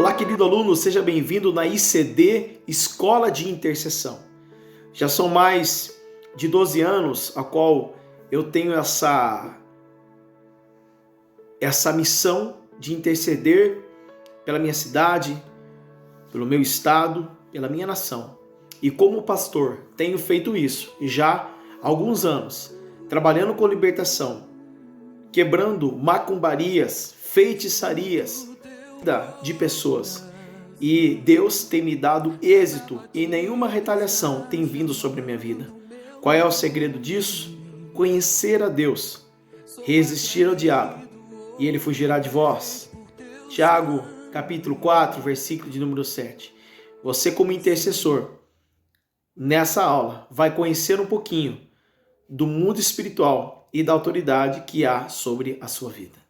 Olá, querido aluno, seja bem-vindo na ICD, Escola de Intercessão. Já são mais de 12 anos a qual eu tenho essa missão de interceder pela minha cidade, pelo meu estado, pela minha nação. E como pastor, tenho feito isso já há alguns anos, trabalhando com libertação, quebrando macumbarias, feitiçarias de pessoas. E Deus tem me dado êxito e nenhuma retaliação tem vindo sobre a minha vida. Qual é o segredo disso? Conhecer a Deus, resistir ao diabo e ele fugirá de vós. Tiago, capítulo 4, versículo de número 7. Você, como intercessor, nessa aula, vai conhecer um pouquinho do mundo espiritual e da autoridade que há sobre a sua vida.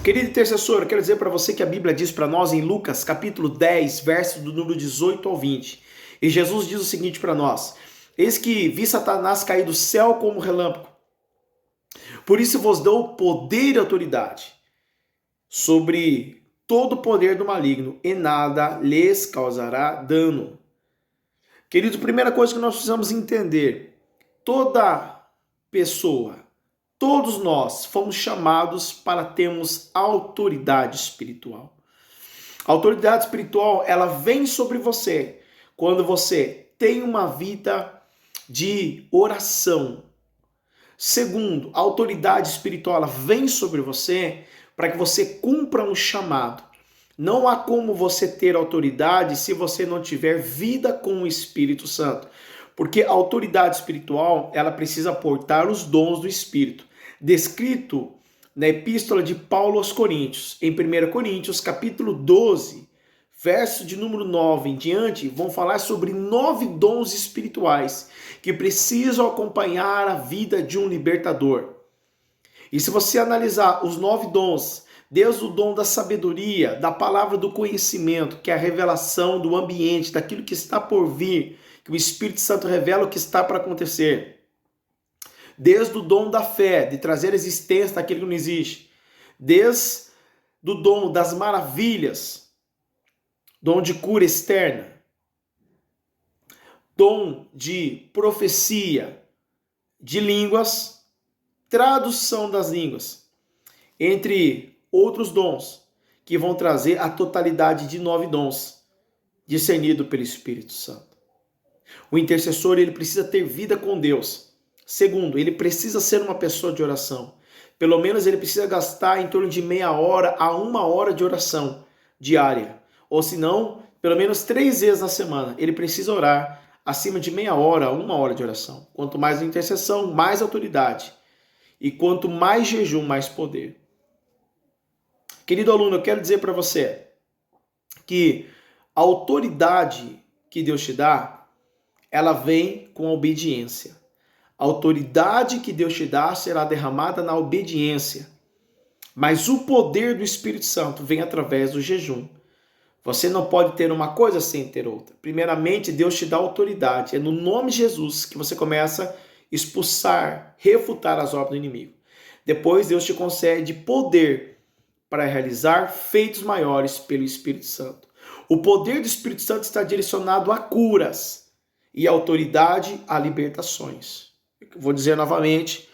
Querido intercessor, eu quero dizer para você que a Bíblia diz para nós em Lucas, capítulo 10, verso do número 18 ao 20. E Jesus diz o seguinte para nós: eis que vi Satanás cair do céu como relâmpago. Por isso vos dou poder e autoridade sobre todo o poder do maligno, e nada lhes causará dano. Querido, primeira coisa que nós precisamos entender: toda pessoa, todos nós fomos chamados para termos autoridade espiritual. A autoridade espiritual, ela vem sobre você quando você tem uma vida de oração. Segundo, a autoridade espiritual, ela vem sobre você para que você cumpra um chamado. Não há como você ter autoridade se você não tiver vida com o Espírito Santo. Porque a autoridade espiritual, ela precisa portar os dons do Espírito, descrito na epístola de Paulo aos Coríntios. Em 1 Coríntios, capítulo 12, verso de número 9 em diante, vão falar sobre 9 dons espirituais que precisam acompanhar a vida de um libertador. E se você analisar os 9 dons, desde o dom da sabedoria, da palavra do conhecimento, que é a revelação do ambiente, daquilo que está por vir, que o Espírito Santo revela o que está para acontecer. Desde o dom da fé, de trazer existência daquilo que não existe. Desde o dom das maravilhas, dom de cura externa, dom de profecia, de línguas, tradução das línguas, entre outros dons que vão trazer a totalidade de 9 dons, discernido pelo Espírito Santo. O intercessor, ele precisa ter vida com Deus. Segundo, ele precisa ser uma pessoa de oração. Pelo menos ele precisa gastar em torno de meia hora a 1 hora de oração diária. Ou se não, pelo menos 3 vezes na semana. Ele precisa orar acima de meia hora a 1 hora de oração. Quanto mais intercessão, mais autoridade. E quanto mais jejum, mais poder. Querido aluno, eu quero dizer para você que a autoridade que Deus te dá, ela vem com a obediência. A autoridade que Deus te dá será derramada na obediência. Mas o poder do Espírito Santo vem através do jejum. Você não pode ter uma coisa sem ter outra. Primeiramente, Deus te dá autoridade. É no nome de Jesus que você começa a expulsar, refutar as obras do inimigo. Depois, Deus te concede poder para realizar feitos maiores pelo Espírito Santo. O poder do Espírito Santo está direcionado a curas e a autoridade a libertações. Vou dizer novamente,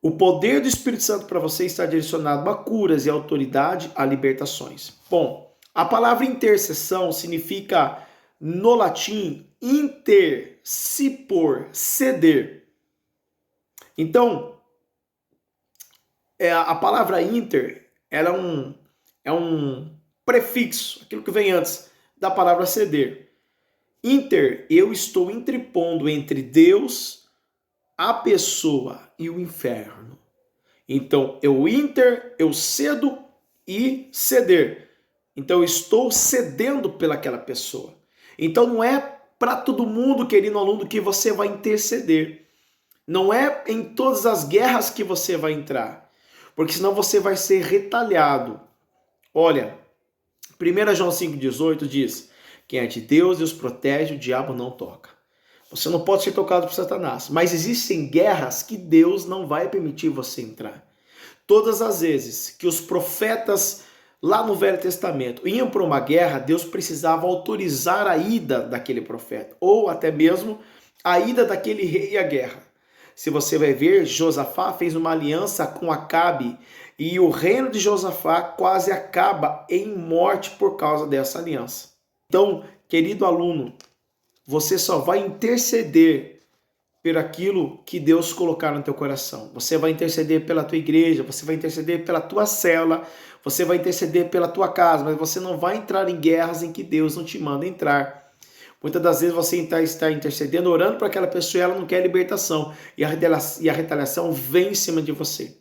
o poder do Espírito Santo para você está direcionado a curas e autoridade a libertações. Bom, a palavra intercessão significa, no latim, intercipor, ceder. Então, a palavra inter, ela é um prefixo, aquilo que vem antes da palavra ceder. Inter, eu estou interpondo entre Deus, a pessoa e o inferno. Então, eu cedo e ceder. Então, eu estou cedendo pelaquela pessoa. Então, não é para todo mundo, querido aluno, que você vai interceder. Não é em todas as guerras que você vai entrar. Porque senão você vai ser retalhado. Olha, 1 João 5,18 diz: quem é de Deus, Deus protege, o diabo não toca. Você não pode ser tocado por Satanás. Mas existem guerras que Deus não vai permitir você entrar. Todas as vezes que os profetas lá no Velho Testamento, iam para uma guerra, Deus precisava autorizar a ida daquele profeta, ou até mesmo a ida daquele rei à guerra. Se você vai ver, Josafá fez uma aliança com Acabe, e o reino de Josafá quase acaba em morte por causa dessa aliança. Então, querido aluno, você só vai interceder por aquilo que Deus colocar no teu coração. Você vai interceder pela tua igreja, você vai interceder pela tua célula, você vai interceder pela tua casa, mas você não vai entrar em guerras em que Deus não te manda entrar. Muitas das vezes você está intercedendo, orando para aquela pessoa e ela não quer libertação. E a retaliação vem em cima de você.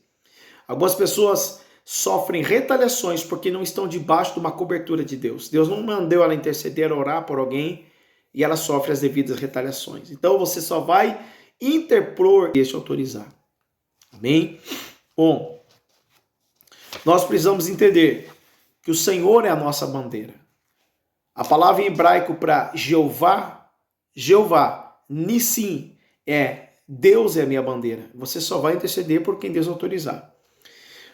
Algumas pessoas sofrem retaliações porque não estão debaixo de uma cobertura de Deus. Deus não mandou ela interceder, orar por alguém, e ela sofre as devidas retaliações. Então você só vai interpor e autorizar. Amém? Bom, nós precisamos entender que o Senhor é a nossa bandeira. A palavra em hebraico para Jeová, Nissim, é Deus é a minha bandeira. Você só vai interceder por quem Deus autorizar.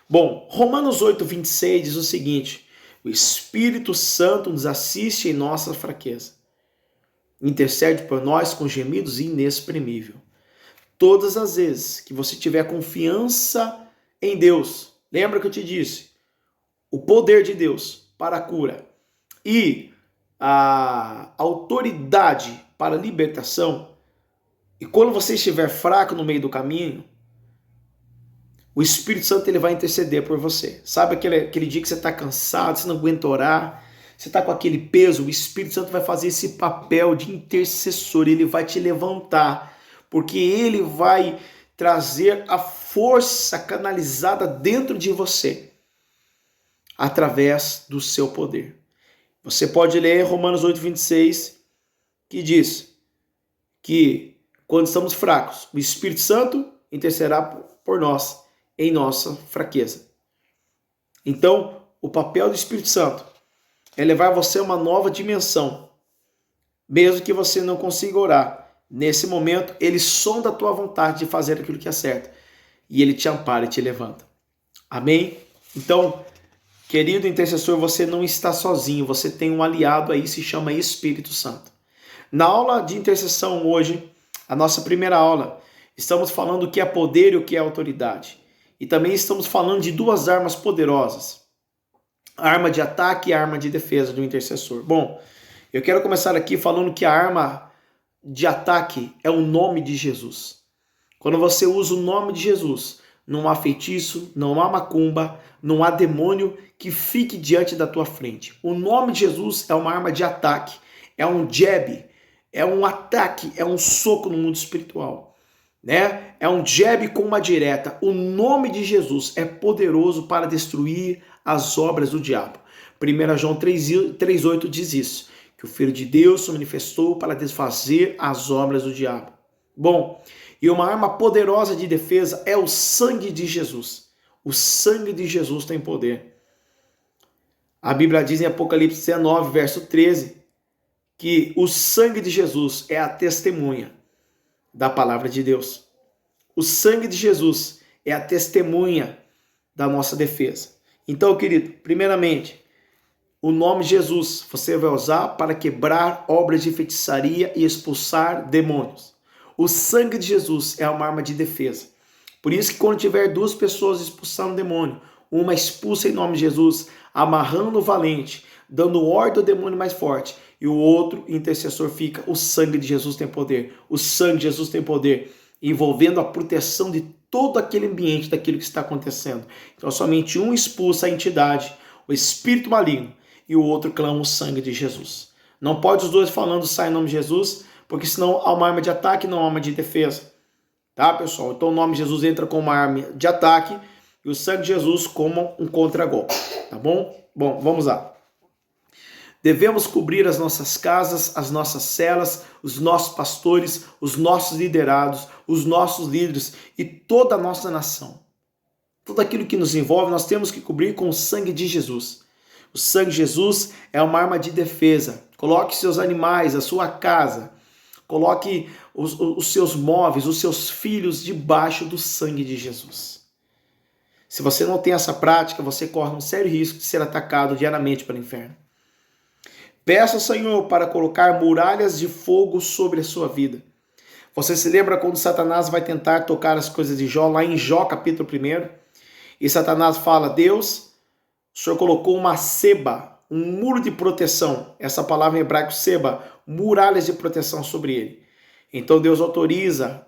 Bom, Romanos 8:26 diz o seguinte: o Espírito Santo nos assiste em nossa fraqueza. Intercede por nós com gemidos inexprimíveis. Todas as vezes que você tiver confiança em Deus, lembra que eu te disse, o poder de Deus para a cura e a autoridade para a libertação, e quando você estiver fraco no meio do caminho, o Espírito Santo ele vai interceder por você. Sabe aquele dia que você está cansado, você não aguenta orar, você está com aquele peso, o Espírito Santo vai fazer esse papel de intercessor, ele vai te levantar, porque ele vai trazer a força canalizada dentro de você, através do seu poder. Você pode ler Romanos 8:26, que diz que quando estamos fracos, o Espírito Santo intercederá por nós em nossa fraqueza. Então, o papel do Espírito Santo é levar você a uma nova dimensão. Mesmo que você não consiga orar, nesse momento, ele sonda a tua vontade de fazer aquilo que é certo. E ele te ampara e te levanta. Amém? Então, querido intercessor, você não está sozinho. Você tem um aliado aí, se chama Espírito Santo. Na aula de intercessão hoje, a nossa primeira aula, estamos falando o que é poder e o que é autoridade. E também estamos falando de duas armas poderosas. A arma de ataque e a arma de defesa do intercessor. Bom, eu quero começar aqui falando que a arma de ataque é o nome de Jesus. Quando você usa o nome de Jesus, não há feitiço, não há macumba, não há demônio que fique diante da tua frente. O nome de Jesus é uma arma de ataque, é um jab, é um ataque, é um soco no mundo espiritual. Né? É um jab com uma direta. O nome de Jesus é poderoso para destruir as obras do diabo. 1 João 3,8 diz isso, que o Filho de Deus se manifestou para desfazer as obras do diabo. Bom, e uma arma poderosa de defesa é o sangue de Jesus. O sangue de Jesus tem poder. A Bíblia diz em Apocalipse 19, verso 13, que o sangue de Jesus é a testemunha da palavra de Deus. O sangue de Jesus é a testemunha da nossa defesa. Então, querido, primeiramente, o nome de Jesus você vai usar para quebrar obras de feitiçaria e expulsar demônios. O sangue de Jesus é uma arma de defesa. Por isso que quando tiver duas pessoas expulsando demônio, uma expulsa em nome de Jesus, amarrando o valente, dando ordem ao demônio mais forte, e o outro intercessor fica, o sangue de Jesus tem poder. O sangue de Jesus tem poder, envolvendo a proteção de todo aquele ambiente daquilo que está acontecendo. Então somente um expulsa a entidade, o espírito maligno, e o outro clama o sangue de Jesus. Não pode os dois falando sai em nome de Jesus, porque senão há uma arma de ataque e não há uma arma de defesa. Tá, pessoal? Então o nome de Jesus entra como uma arma de ataque e o sangue de Jesus como um contragolpe. Tá bom? Bom, vamos lá. Devemos cobrir as nossas casas, as nossas celas, os nossos pastores, os nossos liderados, os nossos líderes e toda a nossa nação. Tudo aquilo que nos envolve, nós temos que cobrir com o sangue de Jesus. O sangue de Jesus é uma arma de defesa. Coloque seus animais, a sua casa, coloque os seus móveis, os seus filhos debaixo do sangue de Jesus. Se você não tem essa prática, você corre um sério risco de ser atacado diariamente pelo inferno. Peça ao Senhor para colocar muralhas de fogo sobre a sua vida. Você se lembra quando Satanás vai tentar tocar as coisas de Jó, lá em Jó capítulo 1? E Satanás fala: Deus, o Senhor colocou uma seba, um muro de proteção. Essa palavra em hebraico, seba, muralhas de proteção sobre ele. Então Deus autoriza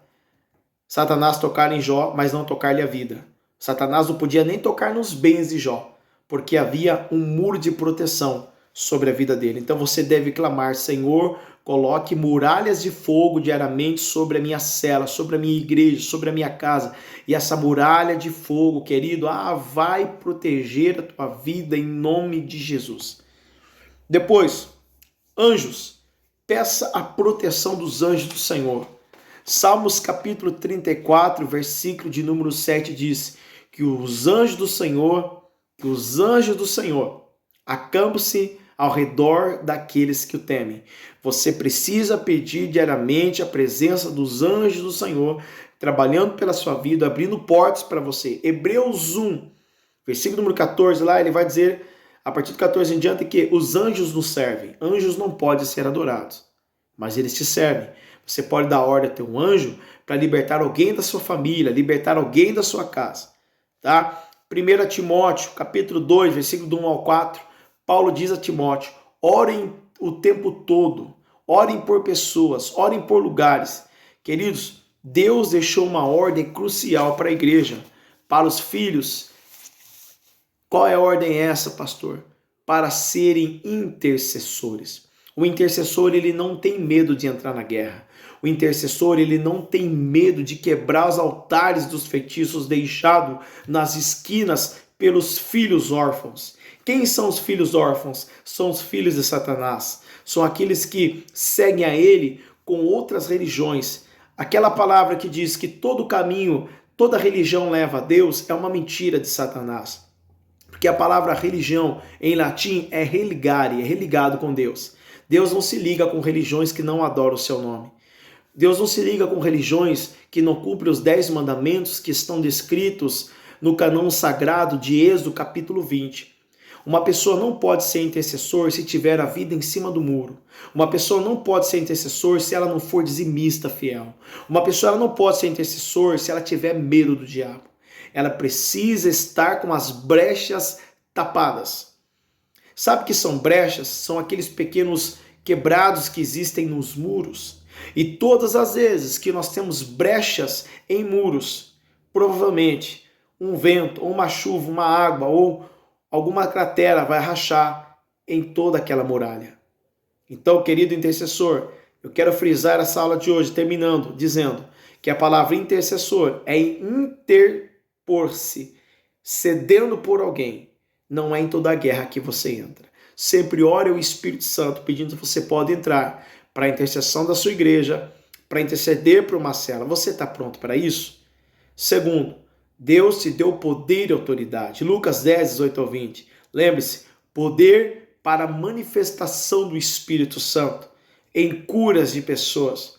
Satanás tocar em Jó, mas não tocar-lhe a vida. Satanás não podia nem tocar nos bens de Jó, porque havia um muro de proteção sobre a vida dele. Então você deve clamar: Senhor, coloque muralhas de fogo diariamente sobre a minha cela, sobre a minha igreja, sobre a minha casa. E essa muralha de fogo, querido, vai proteger a tua vida em nome de Jesus. Depois, anjos. Peça a proteção dos anjos do Senhor. Salmos capítulo 34, versículo de número 7 diz que os anjos do Senhor acampam-se ao redor daqueles que o temem. Você precisa pedir diariamente a presença dos anjos do Senhor, trabalhando pela sua vida, abrindo portas para você. Hebreus 1, versículo número 14, lá ele vai dizer, a partir do 14 em diante, que os anjos nos servem. Anjos não podem ser adorados, mas eles te servem. Você pode dar ordem a ter um anjo para libertar alguém da sua família, libertar alguém da sua casa. Tá? 1 Timóteo, capítulo 2, versículo do 1 ao 4, Paulo diz a Timóteo: orem o tempo todo, orem por pessoas, orem por lugares. Queridos, Deus deixou uma ordem crucial para a igreja, para os filhos. Qual é a ordem essa, pastor? Para serem intercessores. O intercessor, ele não tem medo de entrar na guerra. O intercessor, ele não tem medo de quebrar os altares dos feitiços deixados nas esquinas pelos filhos órfãos. Quem são os filhos órfãos? São os filhos de Satanás. São aqueles que seguem a ele com outras religiões. Aquela palavra que diz que todo caminho, toda religião leva a Deus, é uma mentira de Satanás. Porque a palavra religião em latim é religare, é religado com Deus. Deus não se liga com religiões que não adoram o seu nome. Deus não se liga com religiões que não cumprem os 10 mandamentos que estão descritos no canão sagrado de Êxodo capítulo 20. Uma pessoa não pode ser intercessor se tiver a vida em cima do muro. Uma pessoa não pode ser intercessor se ela não for dizimista fiel. Uma pessoa não pode ser intercessor se ela tiver medo do diabo. Ela precisa estar com as brechas tapadas. Sabe o que são brechas? São aqueles pequenos quebrados que existem nos muros. E todas as vezes que nós temos brechas em muros, provavelmente um vento, ou uma chuva, uma água, ou alguma cratera vai rachar em toda aquela muralha. Então, querido intercessor, eu quero frisar essa aula de hoje, terminando, dizendo que a palavra intercessor é interpor-se, cedendo por alguém. Não é em toda a guerra que você entra. Sempre ore ao Espírito Santo, pedindo que você pode entrar para a intercessão da sua igreja, para interceder por uma cela. Você está pronto para isso? Segundo, Deus te deu poder e autoridade. Lucas 10, 18 ao 20. Lembre-se, poder para a manifestação do Espírito Santo em curas de pessoas.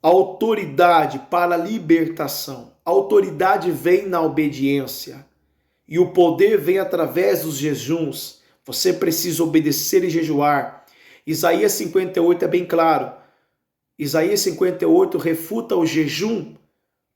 Autoridade para a libertação. A autoridade vem na obediência. E o poder vem através dos jejuns. Você precisa obedecer e jejuar. Isaías 58 é bem claro. Isaías 58 refuta o jejum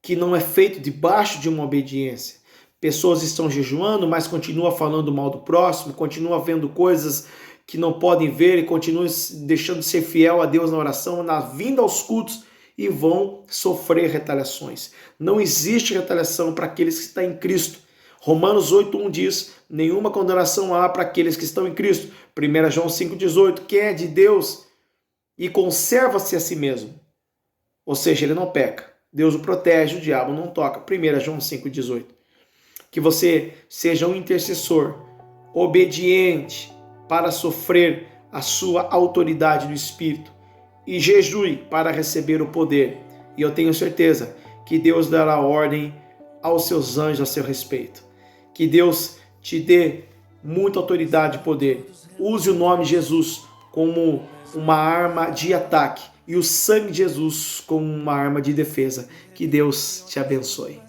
que não é feito debaixo de uma obediência. Pessoas estão jejuando, mas continuam falando mal do próximo, continuam vendo coisas que não podem ver e continuam deixando de ser fiel a Deus na oração, na vinda aos cultos, e vão sofrer retaliações. Não existe retaliação para aqueles que estão em Cristo. Romanos 8:1 diz: nenhuma condenação há para aqueles que estão em Cristo. 1 João 5:18, quem é de Deus e conserva-se a si mesmo, ou seja, ele não peca. Deus o protege, o diabo não toca. 1 João 5:18. Que você seja um intercessor, obediente para sofrer a sua autoridade do Espírito e jejue para receber o poder. E eu tenho certeza que Deus dará ordem aos seus anjos a seu respeito. Que Deus te dê muita autoridade e poder. Use o nome Jesus como uma arma de ataque e o sangue de Jesus como uma arma de defesa. Que Deus te abençoe.